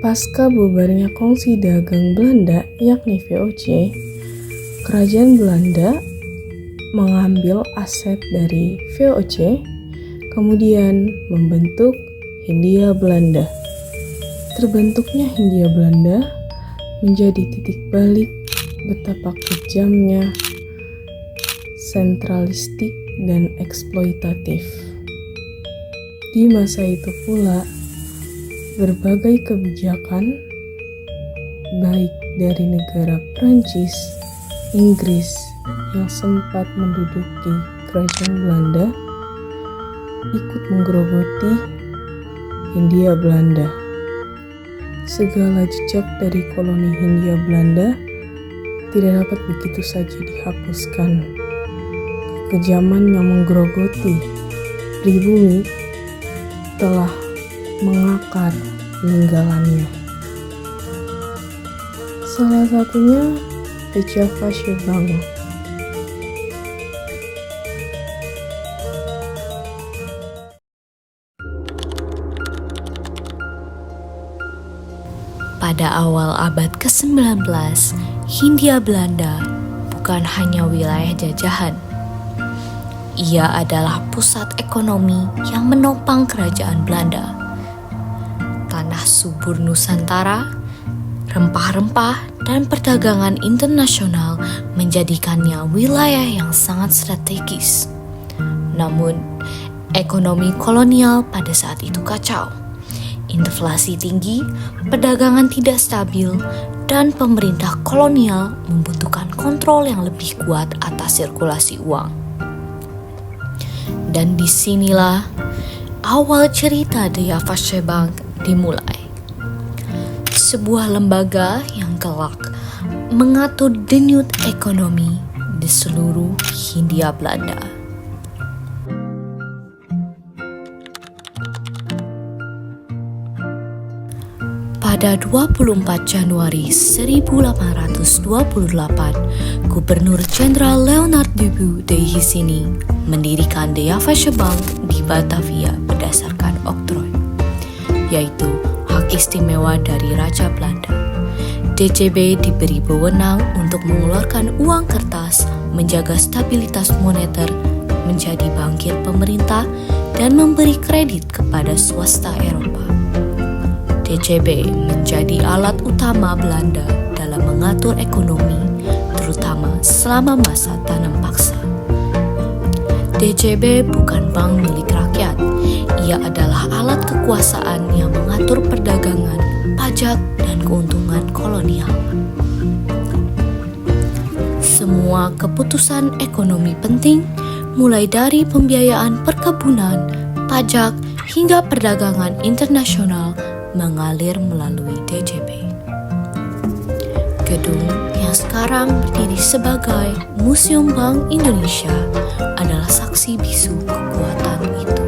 Pasca bubarnya Kongsi Dagang Belanda yakni VOC, kerajaan Belanda mengambil aset dari VOC, kemudian membentuk Hindia Belanda. Terbentuknya Hindia Belanda menjadi titik balik betapa kejamnya, sentralistik, dan eksploitatif. Di masa itu pula, berbagai kebijakan, baik dari negara Prancis, Inggris yang sempat menduduki kerajaan Belanda, ikut menggerogoti Hindia Belanda. Segala jejak dari koloni Hindia Belanda tidak dapat begitu saja dihapuskan. Kekejaman yang menggerogoti pribumi telah mengakar peninggalannya. Salah satunya The Java Shebang. Pada awal abad ke-19, Hindia Belanda bukan hanya wilayah jajahan. Ia adalah pusat ekonomi yang menopang kerajaan Belanda. Tanah subur Nusantara, rempah-rempah, dan perdagangan internasional menjadikannya wilayah yang sangat strategis. Namun, ekonomi kolonial pada saat itu kacau. Inflasi tinggi, perdagangan tidak stabil, dan pemerintah kolonial membutuhkan kontrol yang lebih kuat atas sirkulasi uang. Dan disinilah awal cerita The Java Shebang dimulai. Sebuah lembaga yang kelak mengatur denyut ekonomi di seluruh Hindia Belanda. Pada 24 Januari 1828, Gubernur Jenderal Leonard Dubois de Hissini mendirikan The Java Shebang di Batavia berdasarkan oktrooi, yaitu hak istimewa dari Raja Belanda. DJB diberi wewenang untuk mengeluarkan uang kertas, menjaga stabilitas moneter, menjadi bankir pemerintah, dan memberi kredit kepada swasta Eropa. DJB menjadi alat utama Belanda dalam mengatur ekonomi, terutama selama masa tanam paksa. DJB bukan bank milik rakyat, ia adalah alat kekuasaan yang mengatur perdagangan, pajak, dan keuntungan kolonial. Semua keputusan ekonomi penting, mulai dari pembiayaan perkebunan, pajak, hingga perdagangan internasional, mengalir melalui DJB. Gedung yang sekarang berdiri sebagai Museum Bank Indonesia adalah saksi bisu kekuatan itu.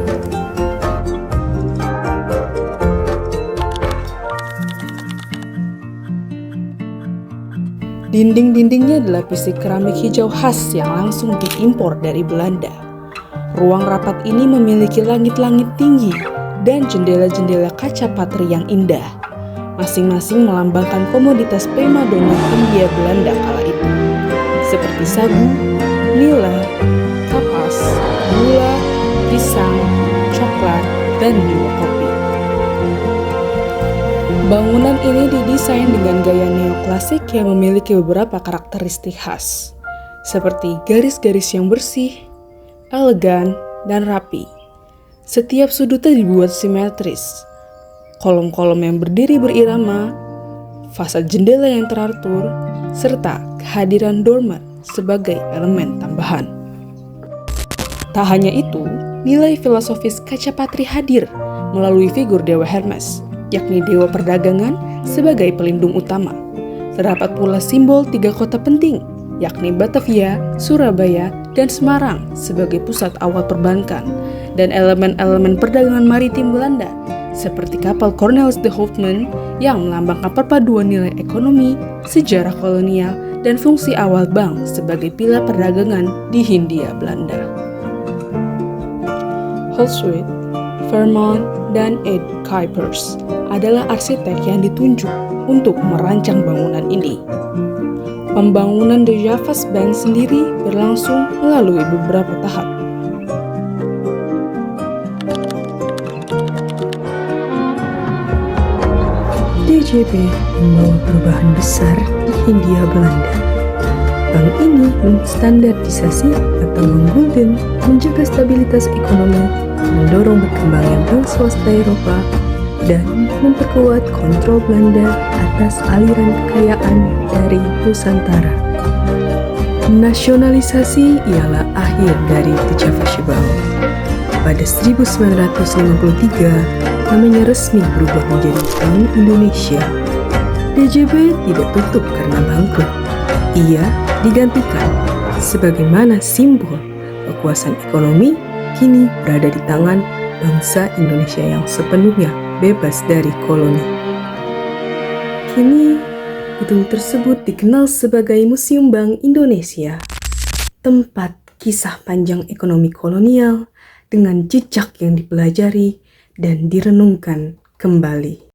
Dinding-dindingnya dilapisi keramik hijau khas yang langsung diimpor dari Belanda. Ruang rapat ini memiliki langit-langit tinggi dan jendela-jendela kaca patri yang indah, masing-masing melambangkan komoditas primadona Hindia Belanda kala itu, seperti sagu, nila, kapas, gula, pisang, coklat, dan juga kopi. Bangunan ini didesain dengan gaya neoklasik yang memiliki beberapa karakteristik khas, seperti garis-garis yang bersih, elegan, dan rapi. Setiap sudutnya dibuat simetris, kolom-kolom yang berdiri berirama, fasad jendela yang teratur, serta kehadiran dormer sebagai elemen tambahan. Tak hanya itu, nilai filosofis kaca patri hadir melalui figur Dewa Hermes, yakni dewa perdagangan sebagai pelindung utama. Terdapat pula simbol 3 kota penting, yakni Batavia, Surabaya, dan Semarang sebagai pusat awal perbankan, dan elemen-elemen perdagangan maritim Belanda seperti kapal Cornelis de Houtman yang melambangkan perpaduan nilai ekonomi, sejarah kolonial, dan fungsi awal bank sebagai pilar perdagangan di Hindia Belanda. Holswijk, Vermont, dan Ed Kuipers adalah arsitek yang ditunjuk untuk merancang bangunan ini. Pembangunan The Javas Bank sendiri berlangsung melalui beberapa tahap. DJB membawa perubahan besar di Hindia Belanda. Bank ini menstandardisasi atau menggulden, menjaga stabilitas ekonomi, mendorong berkembangnya bank swasta Eropa, dan memperkuat kontrol Belanda atas aliran kekayaan dari Nusantara. Nasionalisasi ialah akhir dari The Javasche Bank. Pada 1953, namanya resmi berubah menjadi Bank Indonesia. DJB tidak tutup karena bangkrut. Ia digantikan sebagaimana simbol kekuasaan ekonomi kini berada di tangan bangsa Indonesia yang sepenuhnya bebas dari koloni. Kini, gedung tersebut dikenal sebagai Museum Bank Indonesia, tempat kisah panjang ekonomi kolonial dengan jejak yang dipelajari dan direnungkan kembali.